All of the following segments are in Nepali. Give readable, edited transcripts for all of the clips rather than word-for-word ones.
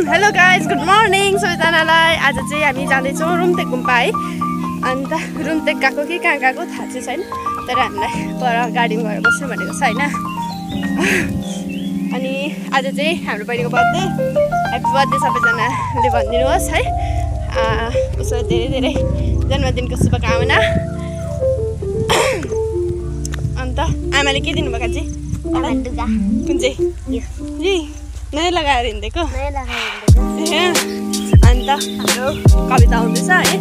हेलो गाइज, गुड मर्निङ सबैजनालाई। आज चाहिँ हामी जाँदैछौँ रुम्तेक गुम्पा है। अन्त रुम्तेक गएको कि कहाँ गएको थाहा चाहिँ छैन, तर हामीलाई पर गाडीमा गएर बस्नु भनेको छ होइन। अनि आज चाहिँ हाम्रो बहिनीको बर्थडे, ह्याप्पी बर्थडे सबैजनाले भनिदिनुहोस् है। उसो धेरै धेरै जन्मदिनको शुभकामना। अन्त आमाले के दिनुभएको चाहिँ कुन चाहिँ नयाँ लगाएर हिँडेको। अन्त हाम्रो कविता आउँदैछ है।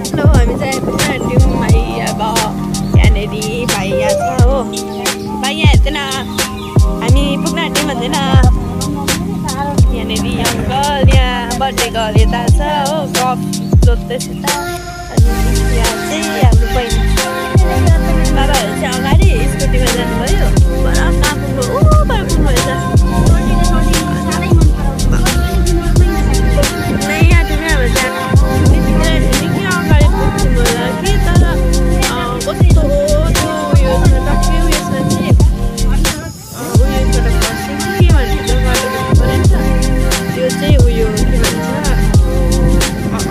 हेलो, हामी चाहिँ पुग्न भाइ अब यहाँनिर भाइया छ हो। भाइया हेर्दैन, हामी पुग्न आँट्यौँ भन्दैन। यहाँनिर अङ्कल यहाँ बर्थडेको यता छ हो, कप जोत्दैछ त। अनि यहाँ चाहिँ हाम्रो बहिनी बाबाहरू चाहिँ अगाडि स्कुटीमा जानुभयो। पर कहाँ पुग्नु, पर पुग्नुभएछ नै यहाँ तिमी अब त्यहाँ निकै अगाडि पुग्नु होला कि। तर कस्तो त्यो उयो टक्कै उयसमा चाहिँ उयोबाट फर्स्यो के भन्छ बाटो परेको छ। त्यो चाहिँ उयो के भन्छ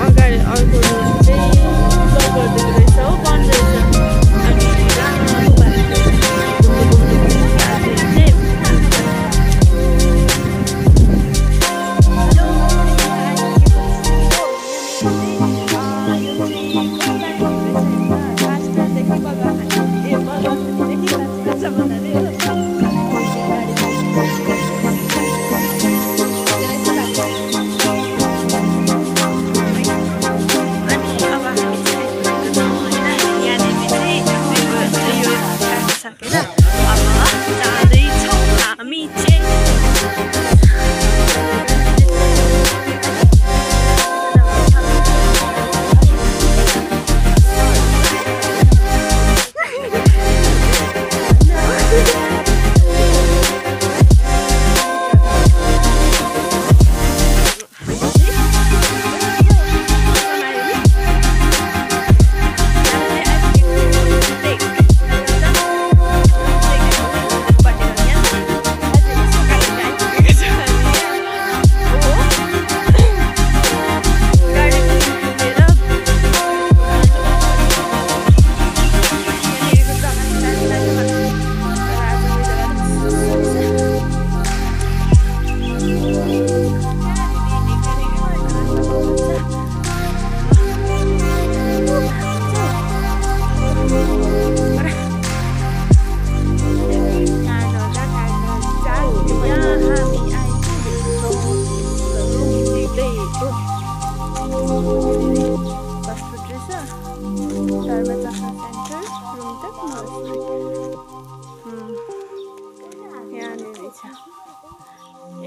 अगाडि अर्को रोड चाहिँ गरिदिएको रहेछ हो, बन्द रहेछ। अनि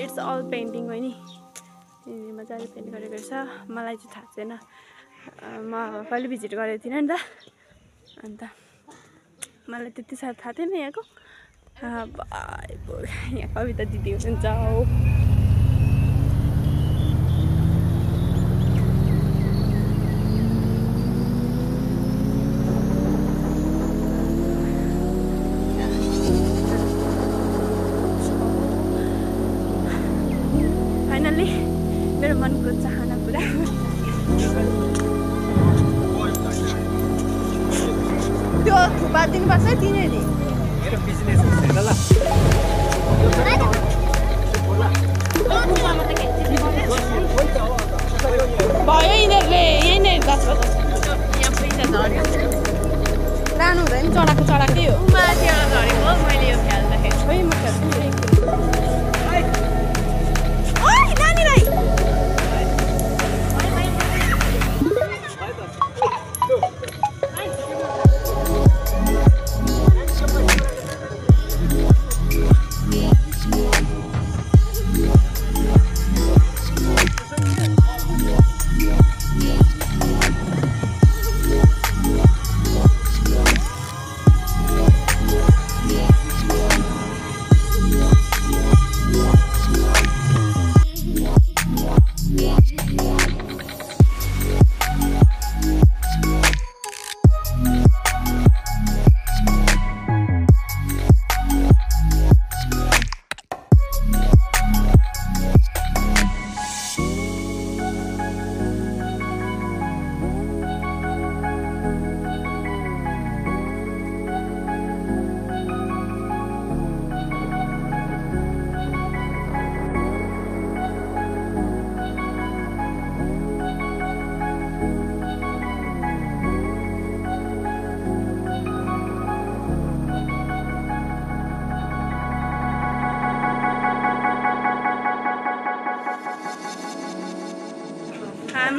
इट्स अल पेन्टिङ हो नि, मजाले पेन्ट गरेको रहेछ। मलाई चाहिँ थाहा छैन, म कहिले भिजिट गरेको थिइनँ नि त। अन्त मलाई त्यति साह्रो थाहा थिएन यहाँको। यहाँ कविता दिदी हुनुहुन्छ हो। फाइनल्ली मेरो मनको चाहना पुरा। त्यो थुपा दिनुपर्छ तिनीहरूले भयो। यिनीहरूले यहीँनिर लानु हुँदैन, चढाएकै हो। माथिबाट झरेको मैले यो खेल्दाखेरि खोइ म खेल्छु।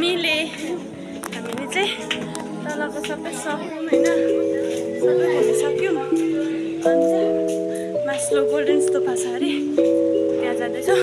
हामीले चाहिँ तलको सबै सक्यौँ होइन, सबै घुमिसक्यौँ। अनि चाहिँ मास्लो गोल्डन स्तूपा छ अरे, त्यहाँ जाँदैछौँ।